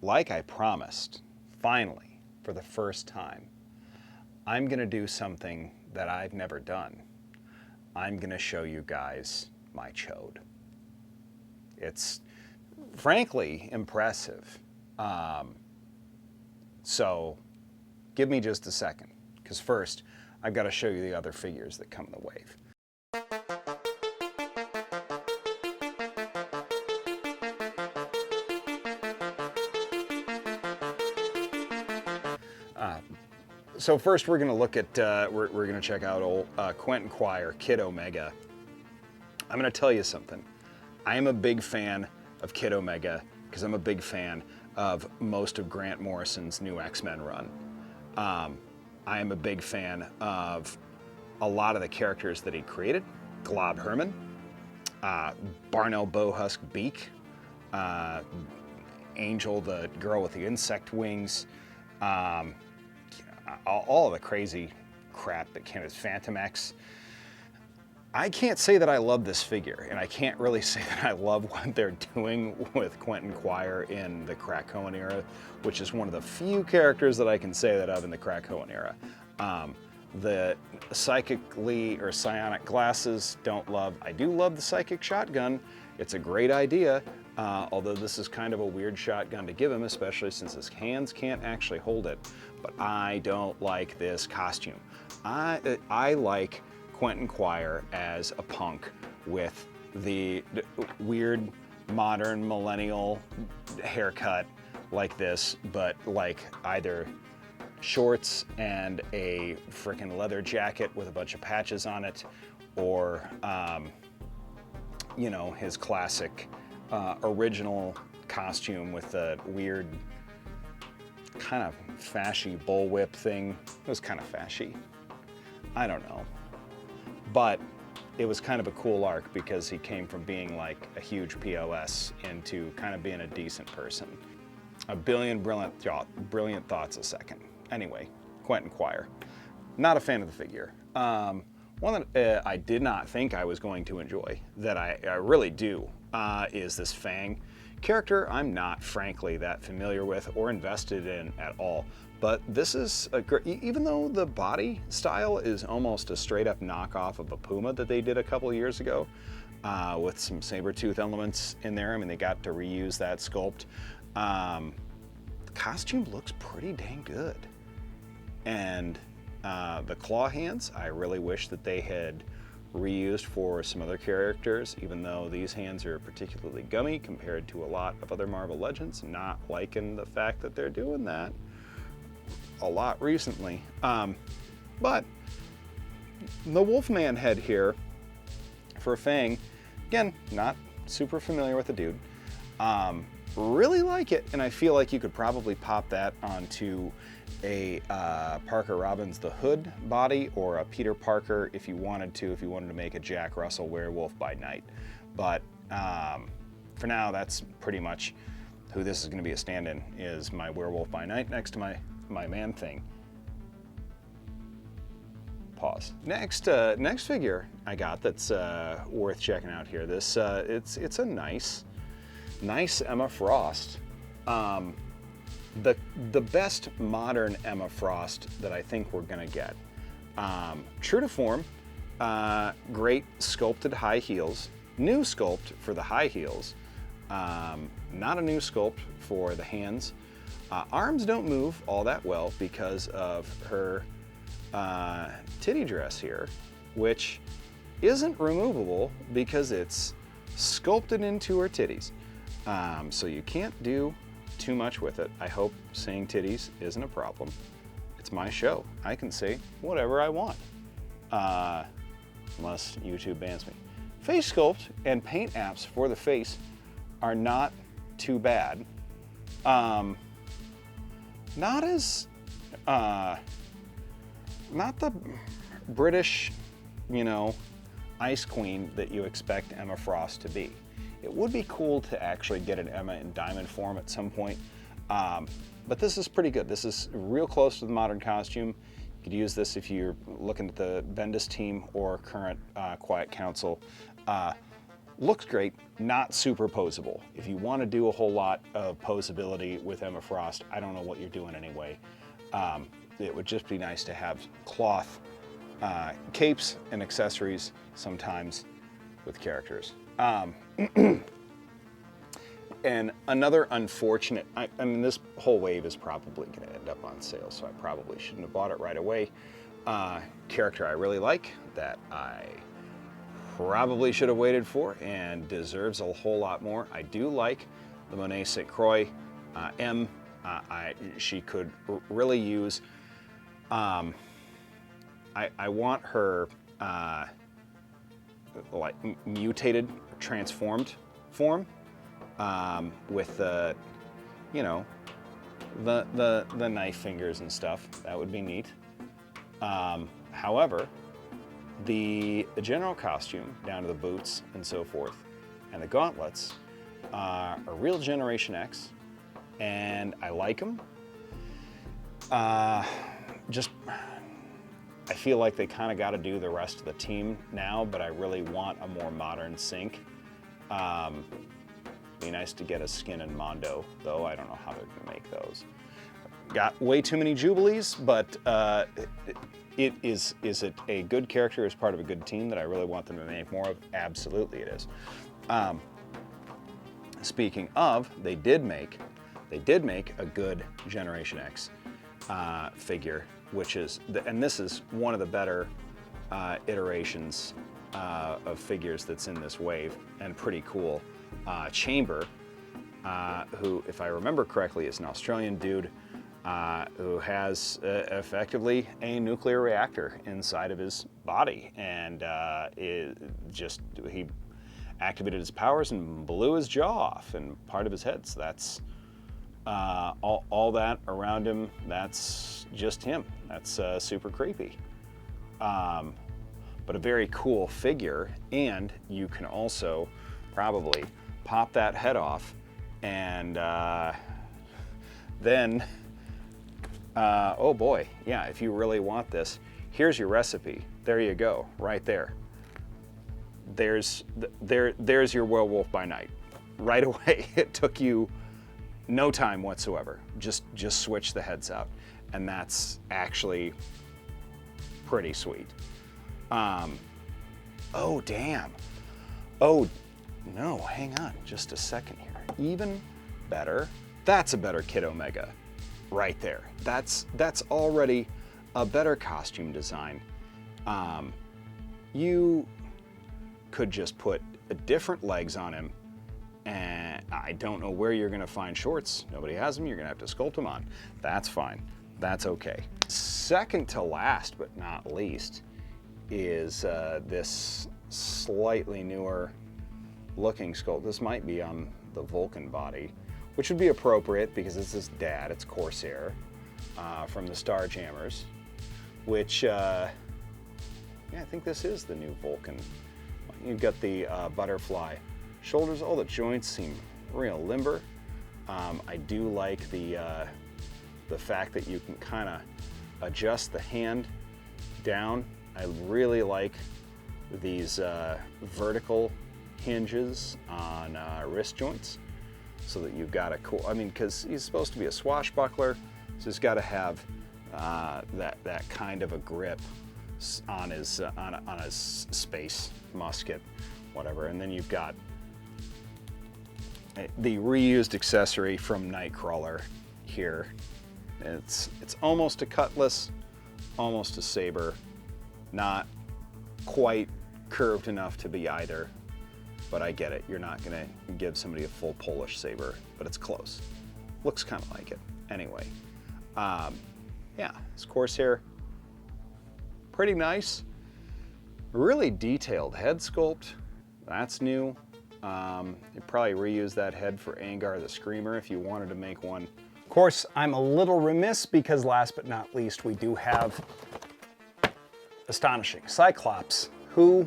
like I promised, finally, for the first time, I'm gonna do something that I've never done. I'm gonna show you guys my chode. It's frankly impressive. So give me just a second, because first I've got to show you the other figures that come in the wave. So first we're going to look at, we're going to check out old Quentin Quire, Kid Omega. I'm going to tell you something. I am a big fan of Kid Omega because I'm a big fan of most of Grant Morrison's new X-Men run. I am a big fan of a lot of the characters that he created. Glob Herman, Barnell Bowhusk Beak, Angel, the girl with the insect wings, all of the crazy crap that came as Phantom X. I can't say that I love this figure, and I can't really say that I love what they're doing with Quentin Quire in the Krakoan era, which is one of the few characters that I can say that of in the Krakoan era. The psychically or psionic glasses, don't love. I do love the psychic shotgun. It's a great idea, although this is kind of a weird shotgun to give him, especially since his hands can't actually hold it. But I don't like this costume. I like Quentin Quire as a punk with the weird modern millennial haircut like this, but like either shorts and a freaking leather jacket with a bunch of patches on it, or you know, his classic original costume with the weird kind of fashy bullwhip thing. It was kind of fashy. I don't know. But it was kind of a cool arc because he came from being like a huge POS into kind of being a decent person. A billion brilliant thoughts a second. Anyway, Quentin Quire. Not a fan of the figure. One that I did not think I was going to enjoy, that I really do, is this Fang character. I'm not, frankly, that familiar with or invested in at all. But this is a great, even though the body style is almost a straight up knockoff of a Puma that they did a couple of years ago, with some saber-tooth elements in there. I mean, they got to reuse that sculpt. The costume looks pretty dang good. And the claw hands, I really wish that they had reused for some other characters, even though these hands are particularly gummy compared to a lot of other Marvel Legends. Not liking the fact that they're doing that a lot recently. But the Wolfman head here for Fang, again, not super familiar with the dude. Really like it, and I feel like you could probably pop that onto a Parker Robbins the Hood body, or a Peter Parker if you wanted to make a Jack Russell Werewolf by Night. But for now, that's pretty much who this is going to be a stand-in, is my Werewolf by Night next to my Man-Thing. Pause. Next figure I got that's worth checking out here. This it's a nice Emma Frost. The best modern Emma Frost that I think we're gonna get. True to form, great sculpted high heels. New sculpt for the high heels. Not a new sculpt for the hands. Arms don't move all that well because of her titty dress here, which isn't removable because it's sculpted into her titties. So you can't do too much with it. I hope saying titties isn't a problem. It's my show. I can say whatever I want, unless YouTube bans me. Face sculpt and paint apps for the face are not too bad. Not as, not the British, you know, Ice Queen that you expect Emma Frost to be. It would be cool to actually get an Emma in diamond form at some point, but this is pretty good. This is real close to the modern costume. You could use this if you're looking at the Bendis team or current Quiet Council. looks great, not super posable. If you want to do a whole lot of posability with Emma Frost, I don't know what you're doing anyway. It would just be nice to have cloth capes and accessories sometimes with characters. And another unfortunate, I mean, this whole wave is probably going to end up on sale, so I probably shouldn't have bought it right away. Character I really like that I probably should have waited for and deserves a whole lot more. I do like the Monet St Croix she could really use. I want her like mutated, transformed form. With the, you know, the knife fingers and stuff. That would be neat. However, the general costume, down to the boots and so forth, and the gauntlets are real Generation X, and I like them. I feel like they kind of got to do the rest of the team now, but I really want a more modern sync. Be nice to get a skin and Mondo, though I don't know how they're going to make those. Got way too many Jubilees, but is it a good character as part of a good team that I really want them to make more of? Absolutely it is. Speaking of, they did make a good Generation X figure, which is, and this is one of the better iterations of figures that's in this wave, and pretty cool. Chamber, who, if I remember correctly, is an Australian dude who has effectively a nuclear reactor inside of his body, and he activated his powers and blew his jaw off and part of his head. So that's all that around him. That's just him. That's super creepy. But a very cool figure, and you can also probably pop that head off, and then, oh boy, yeah, if you really want this, here's your recipe. There you go, right there. There's your werewolf by night. Right away, it took you no time whatsoever. Just switch the heads out, and that's actually pretty sweet. Oh damn. Oh no, hang on just a second here. Even better. That's a better Kid Omega right there. That's already a better costume design. You could just put different legs on him, and I don't know where you're gonna find shorts. Nobody has them, you're gonna have to sculpt them on. That's fine, that's okay. Second to last but not least is this slightly newer looking sculpt. This might be on the Vulcan body, which would be appropriate because it's his dad. It's Corsair from the Starjammers, which, yeah, I think this is the new Vulcan. You've got the butterfly shoulders. All the joints seem real limber. I do like the fact that you can kind of adjust the hand down. I really like these vertical hinges on wrist joints, so that you've got a cool, I mean, because he's supposed to be a swashbuckler, so he's got to have that kind of a grip on his space musket, whatever. And then you've got the reused accessory from Nightcrawler here. It's almost a cutlass, almost a saber, not quite curved enough to be either, but I get it. You're not gonna give somebody a full Polish saber, but it's close. Looks kind of like it. Anyway, yeah, this Corsair, pretty nice. Really detailed head sculpt. That's new. You'd probably reuse that head for Angar the Screamer if you wanted to make one. Of course, I'm a little remiss because last but not least, we do have Astonishing Cyclops, who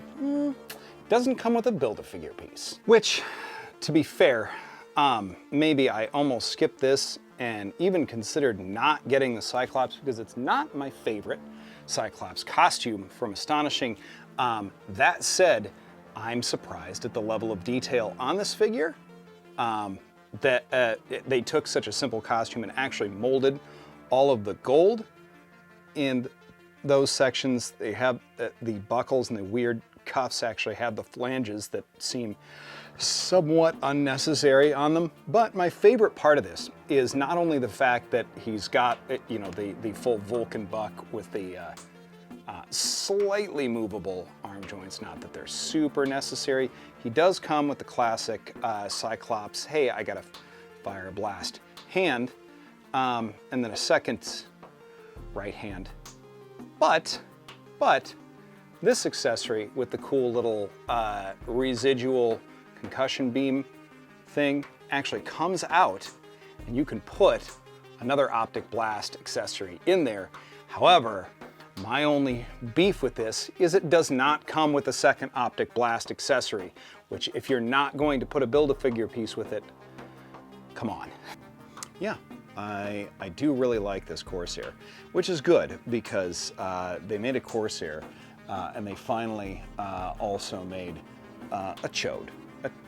doesn't come with a Build-A-Figure piece. Which, to be fair, maybe I almost skipped this and even considered not getting the Cyclops because it's not my favorite Cyclops costume from Astonishing. That said, I'm surprised at the level of detail on this figure. That they took such a simple costume and actually molded all of the gold in those sections. They have the buckles and the weird cuffs actually have the flanges that seem somewhat unnecessary on them. But my favorite part of this is not only the fact that he's got, you know, the full Vulcan buck with the slightly movable arm joints, not that they're super necessary. He does come with the classic Cyclops, hey, I gotta fire a blast hand, and then a second right hand. But this accessory with the cool little residual concussion beam thing actually comes out, and you can put another optic blast accessory in there. However, my only beef with this is it does not come with a second optic blast accessory, which if you're not going to put a Build-A-Figure piece with it, come on. Yeah, I do really like this Corsair, which is good because they made a Corsair and they finally also made a chode,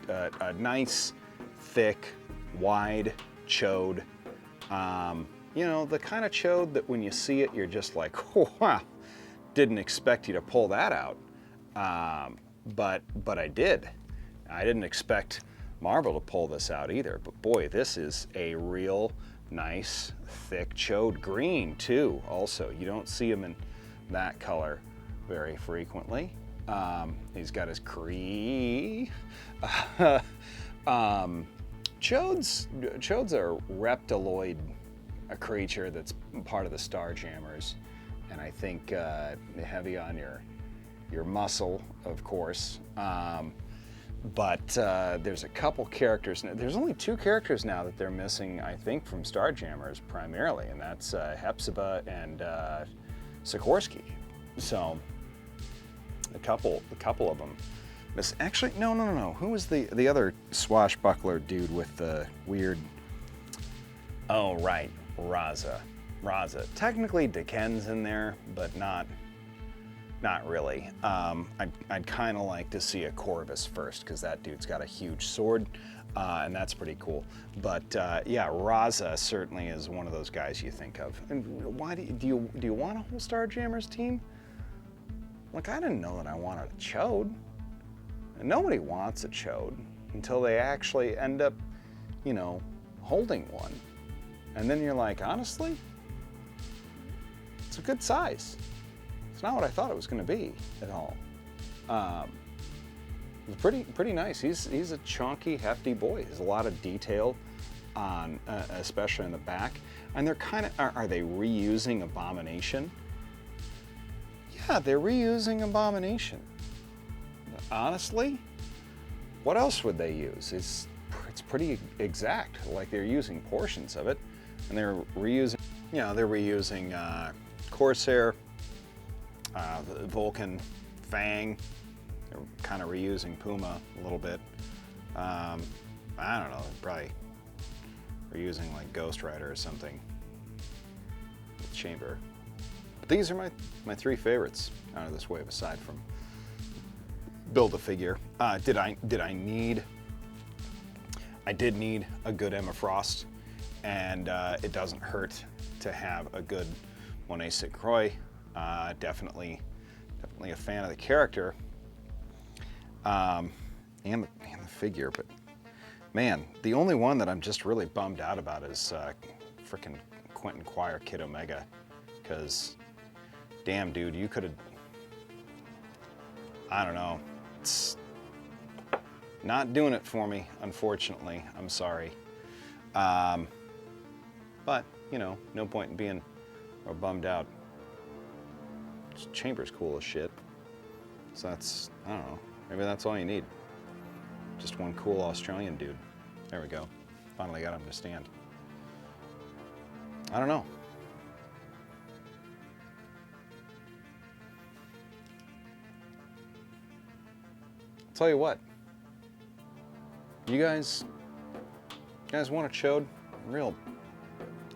a nice, thick, wide chode. You know, the kind of chode that when you see it, you're just like, oh, wow, didn't expect you to pull that out. But I did. I didn't expect Marvel to pull this out either. But boy, this is a real nice, thick chode green too. Also, you don't see him in that color very frequently. He's got his Cree. Chodes are reptiloid, a creature that's part of the Starjammers, and I think heavy on your muscle, of course. But there's a couple characters. There's only 2 characters now that they're missing, I think, from Starjammers primarily, and that's Hepzibah and Sikorsky. So a couple of them. Actually, no. Who was the other swashbuckler dude with the weird? Oh, right, Raza. Technically, Deken's in there, but not really. I'd kind of like to see a Corvus first because that dude's got a huge sword, and that's pretty cool. But yeah, Raza certainly is one of those guys you think of. And why do you want a whole Starjammers team? Like, I didn't know that I wanted a chode. And nobody wants a chode until they actually end up, you know, holding one. And then you're like, honestly, it's a good size. It's not what I thought it was going to be at all. It's pretty nice. He's a chunky, hefty boy. There's a lot of detail on, especially in the back. And they're kind of, are they reusing Abomination? Yeah, they're reusing Abomination. Honestly, what else would they use? It's pretty exact. Like they're using portions of it, and they're reusing. You know, they're reusing Corsair, Vulcan, Fang. They're kind of reusing Puma a little bit. I don't know. Probably reusing like Ghost Rider or something. Chamber. But these are my 3 favorites out of this wave, aside from Build-A-Figure. I did need a good Emma Frost, and it doesn't hurt to have a good Monet St Croix. Definitely a fan of the character and the figure. But man, the only one that I'm just really bummed out about is frickin' Quentin Quire Kid Omega, because damn, dude, you could have. I don't know. It's not doing it for me, unfortunately. I'm sorry. But, you know, no point in being bummed out. Chamber's cool as shit. So that's, I don't know, maybe that's all you need. Just one cool Australian dude. There we go. Finally got him to stand. I don't know. Tell you what, you guys want a chode? Real,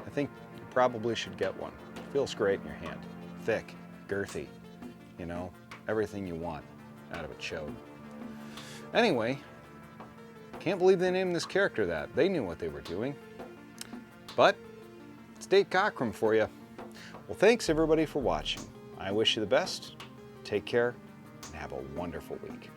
I think you probably should get one. It feels great in your hand. Thick, girthy, you know, everything you want out of a chode. Anyway, can't believe they named this character that. They knew what they were doing. But it's Dave Cockrum for you. Well, thanks everybody for watching. I wish you the best. Take care and have a wonderful week.